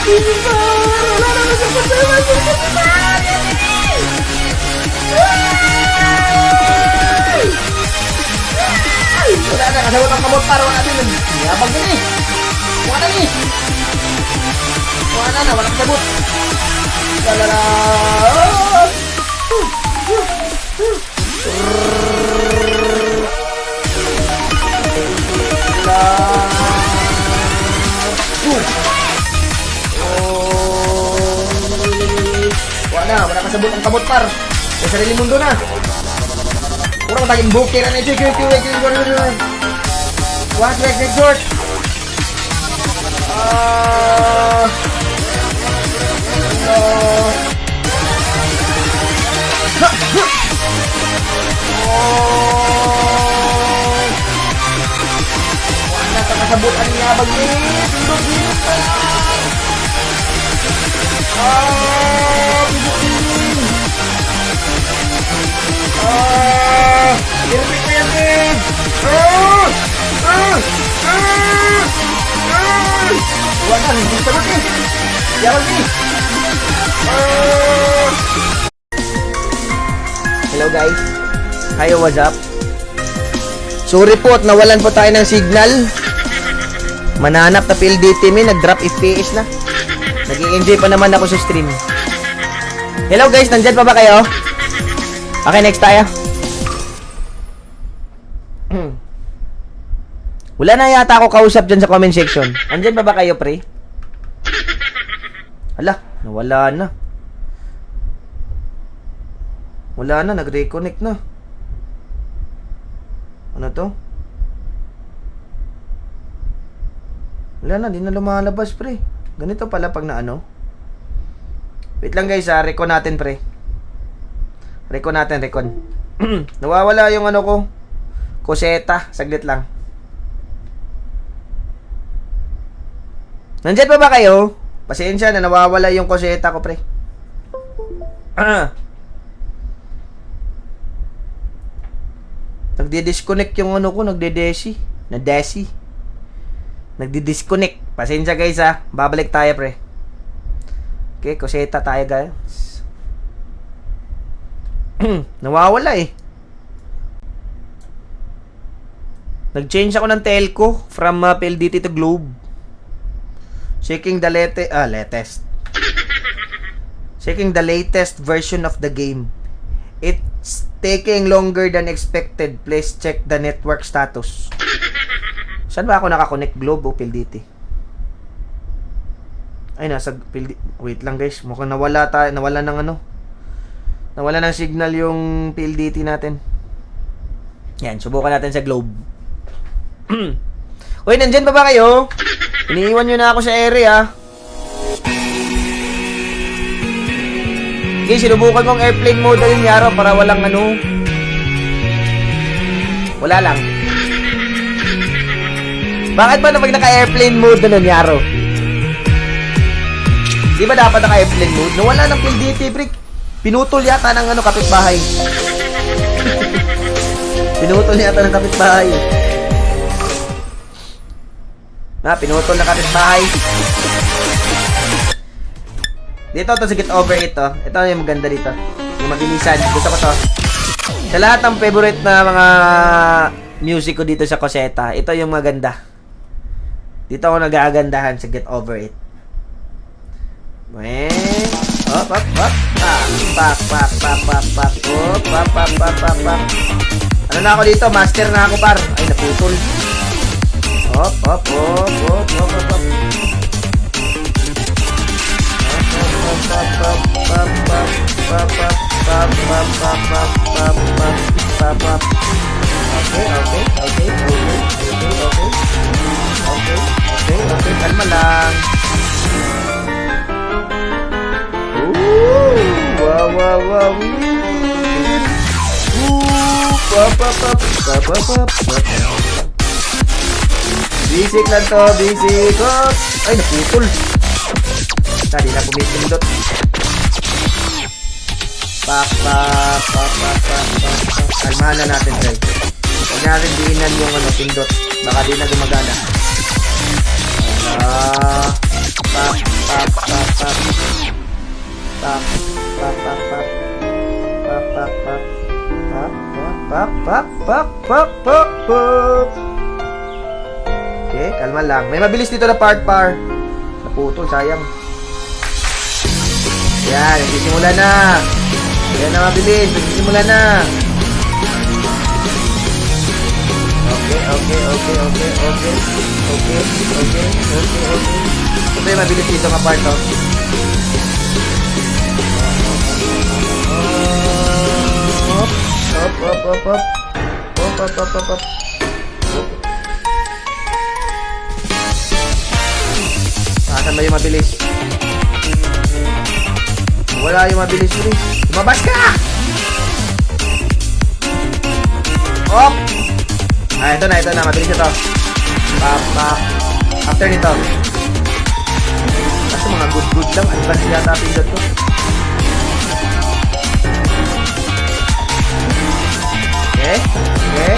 Wala na, kasabot ang kamot para wala din. Yabag din eh. Wala na eh. Wala na, walang kasabot. Lalala. Wala kasabot ang kamot par. Sa sarili mundo na. Kurang taging bukir na ito. What, next short. Wala kasabot ang yabag ni. Pindot pa. Irpik ko yan din! Wala na, hindi sabot eh! Yawag eh! Hello guys! Hi, what's up? Sorry po at nawalan po tayo ng signal. Mananap na PLDT me, nag-drop FPS na. Nag-i-enjoy pa naman ako sa stream. Hello guys, nandyan pa ba kayo? Okay, next tayo. Wala na yata ako kausap dyan sa comment section. Andyan pa ba kayo, pre? Hala, nawala na. Wala na, nag-reconnect na. Ano to? Wala na, di na lumalabas, pre. Ganito pala pag na ano. Wait lang guys, recon natin, pre. Recon natin, recon. Nawawala yung ano ko. Coseta, saglit lang. Nandiyan pa ba kayo? Pasensya na, nawawala yung Coseta ko, pre. Nagdi-disconnect yung ano ko, nagde-desi. Na-desi. Nagdi-disconnect. Pasensya guys ha. Babalik tayo, pre. Okay, Coseta tayo guys. Nawawala eh. Nag-change ako ng telco from PLDT to Globe. Checking the latest. Checking the latest version of the game. It's taking longer than expected. Please check the network status. Saan ba ako nakakonect? Globe o PLDT? Ay, nasa PLDT. Wait lang guys. Mukhang nawala ng ano. Nawala ng signal yung PLDT natin. Yan, subukan natin sa Globe. Uy, nandyan pa ba kayo? Iniiwan nyo na ako sa area. Okay, sinubukan kong airplane mode din yaro para walang ano. Wala lang. Bakit ba na pag naka-airplane mode na nun, yaro? Di ba dapat naka-airplane mode? Nawala ng PLDT, brick. Pinutol yata ng ano, kapitbahay. Pinutol yata ng kapitbahay. Pinutol na kapitbahay. Dito to sa Get Over It to. Ito yung maganda dito. Yung mabilisan. Gusto ko to. Sa lahat ng favorite na mga music ko dito sa Coseta, ito yung maganda. Dito ako nag-aagandahan sa Get Over It. Hop, hop, hop. Pak, pak, pak, pak, pak. Hop, pak, pak, pak, pak, pak. Ano na ako dito? Master na ako, par. Ay, naputol. Hop, hop, hop, hop, hop, hop, hop. Okay, kalma lang. Wow. Basic lang to, basic. Ay, naputol. Tadi na pumipindot. Pak. Kalmahan na natin, guys. Huwag natin diinan yung pindot. Baka di na gumagana. pop, pop, pop, pop. Pop, pop, pop, pop. Pop, pop, pop. Pop, pop, pop, pop, pop, pop, pop. Okay, kalma lang. May mabilis dito na part par. Naputol, sayang. Yan, nagsisimula na. Yan na mabilis, nagsisimula na. Okay. Okay, mabilis dito nga part, oh. Up. Saan ba yung mabilis? Wala yung mabilis, Yuri. Lumabas ka! Op! Ah, ito na. Mabilis ito. Pop. After nito. Kaso mga good lang. Advance yata pindot ko. Okay.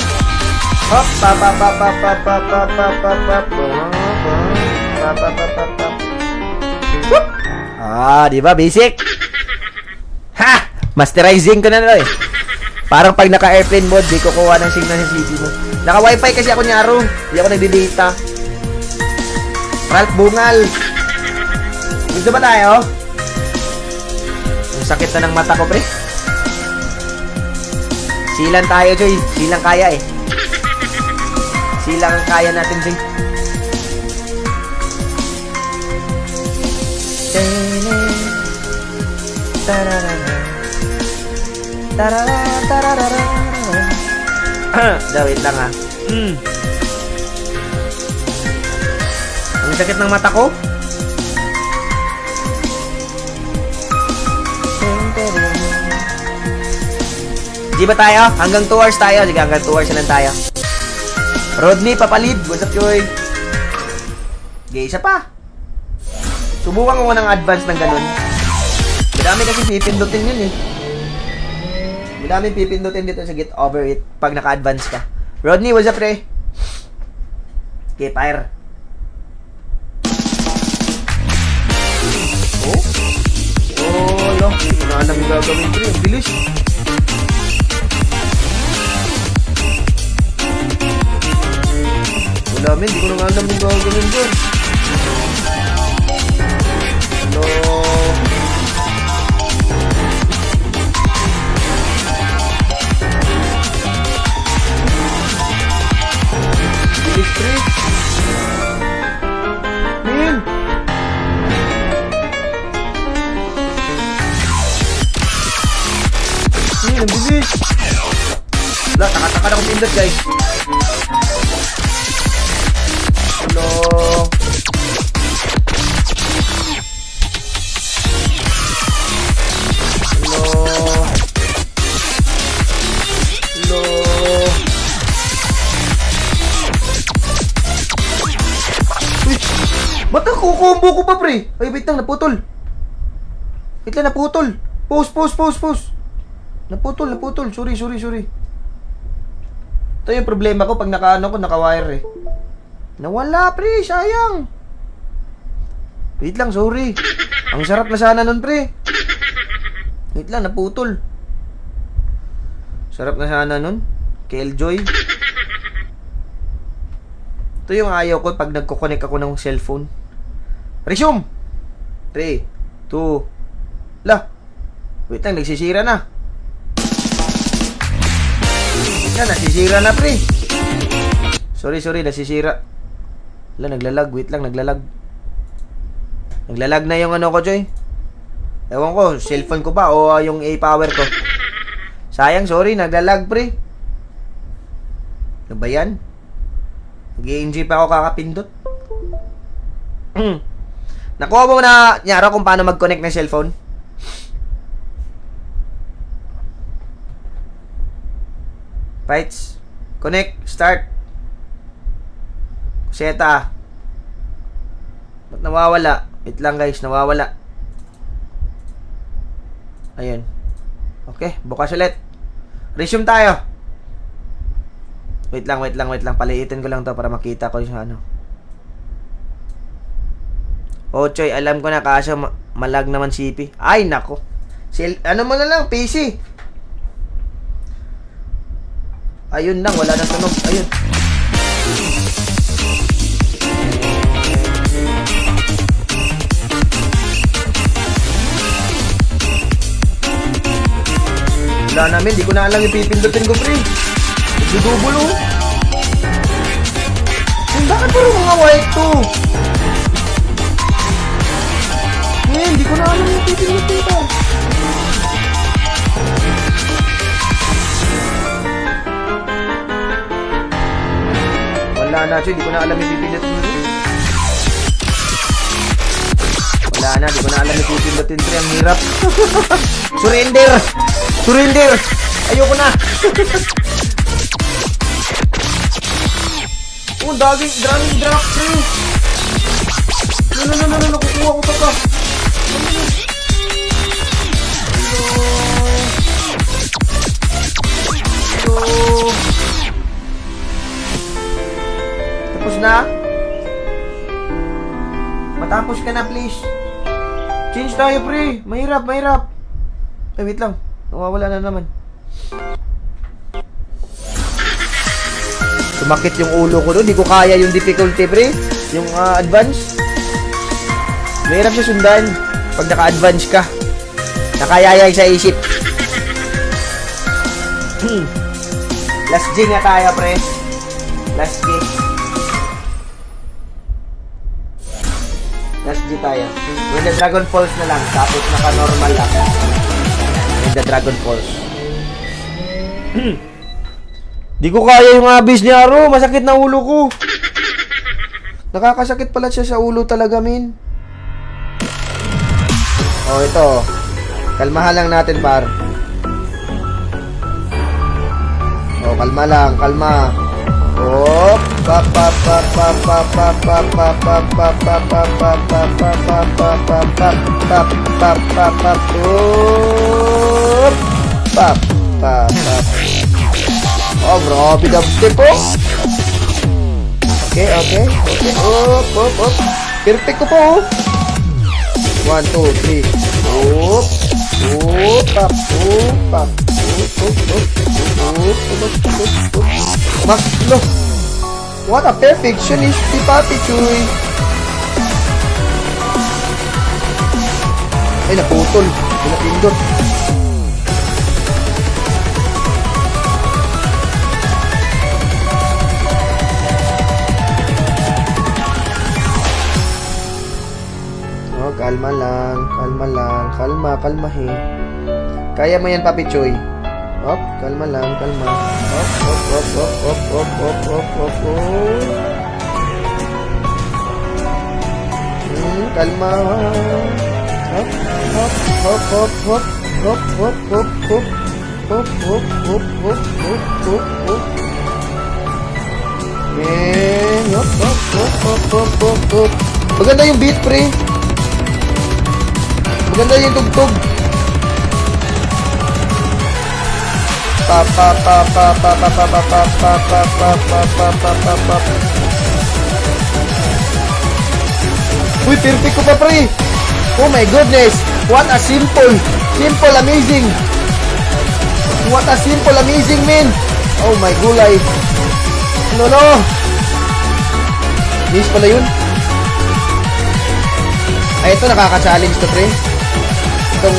Hop, pop. Ah, di ba basic? Ha! Masterizing ko na eh. Parang pag naka-airplane mode, di ko kuha ng signal sa CD mo. Naka-wifi kasi ako nyaro. Di ako nagdi-data. Ralph Bungal. Gusto ba tayo? Ang sakit na ng mata ko, pre. Silang tayo, Joy. Silang kaya eh. Silang ang kaya natin, Joy. Wait lang ha. Ang sakit ng mata ko. Di ba tayo? Hanggang 2 hours tayo. Sige, hanggang 2 hours na lang tayo. Rodney, papalid. What's up, Joy? Okay, isa pa. Subukan ko ng advance ng ganun. Madami kasi pipindutin yun eh. Madami pipindutin dito sa get over it pag naka-advance ka. Rodney, what's up, pre? Okay, fire. Lo. Hindi ko na alam yung gagawin, pre. Ang bilis. Wala, men. Hindi ko na alam yung gagawin dyan. Hello. Bilis, pre. Men. Ang bilis. Wala, taka-taka na akong pindot, guys. Hello. Uy, ba't nakukombo ko pa, pre? Ay, wait lang, naputol. Wait lang, naputol. Pause. Naputol. Sorry. Ito yung problema ko pag naka-wire eh. Nawala, pre. Sayang. Wait lang, sorry. Ang sarap na sana nun, pre. Wait lang, naputol. Sarap na sana nun. Killjoy. Ito yung ayaw ko pag nagko-connect ako ng cellphone. Resume. 3, 2. La. Wait lang, nagsisira na. Nasisira na, pre. Sorry, nasisira. Naglalag. Wait lang, naglalag. Naglalag na yung ano ko, Joy. Ewan ko, cellphone ko ba o yung A-power ko. Sayang, sorry, naglalag, pre. Ano ba yan? Nag-i-enjoy pa ako kakapindot. Nakuha mo na, Nyaro, kung paano mag-connect ng cellphone? Fights. Connect. Start. Kuseta. Ba't nawawala? Wait lang, guys. Nawawala. Ayun. Okay. Bukas ulit. Resume tayo. Wait lang. Paliitin ko lang to para makita ko yung ano. Choy, alam ko na kaso malag naman CP. Ay, nako. Ano mo na lang, PC. Ayun lang, wala nang tunog. Ayun. Wala namin, di ko na alam yung pipindutin ko, pre. Nagdudubulo. Bakit puro mga white to? Hindi ko na alam yung pipindutin ko. Wala na, Choy, di ko na alam yung pipindutin ko. Wala na, di ko na alam yung pipindutin ko. Ang hirap. Surrender! Surrender! Ayoko na! Oh, daming drop, pre! No, nakukuha ko pa. Hello! Tapos na? Matapos ka na, please. Change tayo, pre. Mahirap. Ay, wait lang. Nawawala na naman. Sumakit yung ulo ko doon. Di ko kaya yung difficulty, pre. Yung advance. Mahirap siya sundan. Pag naka-advance ka. Nakayayay sa isip. Last G nga tayo, pre. Last G. Last G tayo. When the Dragon Falls na lang. Tapos naka-normal lang. When the Dragon Falls. Di ko kaya yung abis ni Aro. Masakit na ulo ko. Nakakasakit pala siya sa ulo talaga, min. Oh, ito. Kalmahan lang natin, par. Oh, kalma lang, kalma. Oh, oh, grabe dubstep po. Okay. Op. Perfect ko po. 1, 2, 3. Op. Maklo. What a perfectionist si Papi Chuy. Ay, naputol. Pinapindot. Kalma lang. Kalmahin. Kaya mo yan, Papi Choy. Op, kalma lang. Op. Kalma. Op. Maganda yung beat, pre. Maganda yung tugtog. Uy, perfect ko pa, pre. Oh my goodness. What a simple, amazing. What a simple, amazing, man. Oh my gulay. No. Miss pala yun. Ay, ito nakaka-challenge to, pre. Itong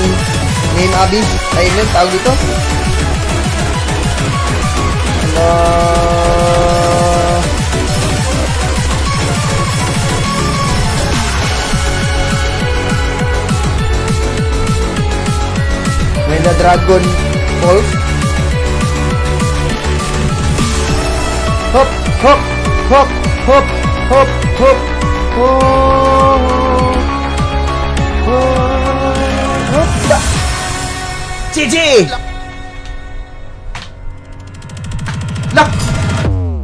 name Abby. Ay, yun, tawag dito. May the Dragon Falls. Hop. GG! Lak!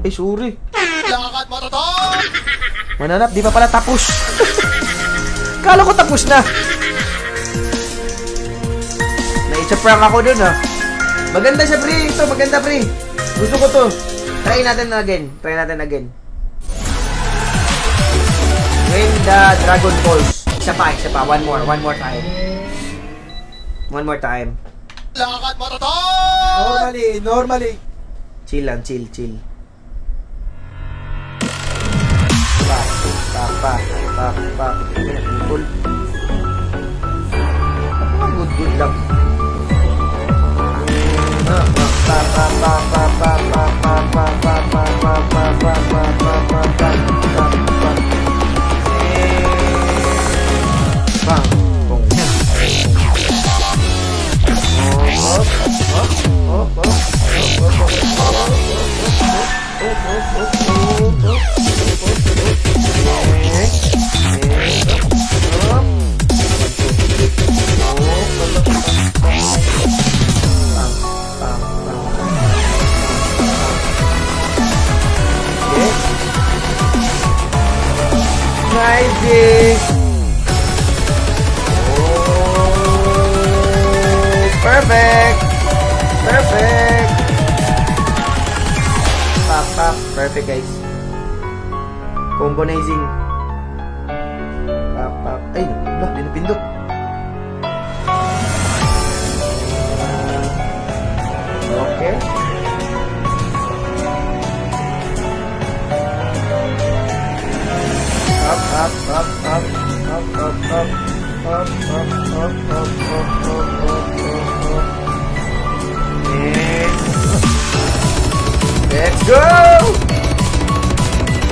Ay, sorry. Lakat matatak! Mananap, di pa pala tapos. Kala ko tapos na. Naitsa-prank ako dun, ha. Maganda siya, pre. Ito, maganda, pre. Gusto ko to. Try natin again. When the Dragon Falls. Isa pa. One more time. One more time. Lakad matatot! Normally. Chill lang, chill. Pak. Pinapipol. Good lang. Bang. Bong. Magic! Perfect! Pak. Perfect, guys. Combinizing. Pak. Ay, wala, pinapindot. Okay. Let's go!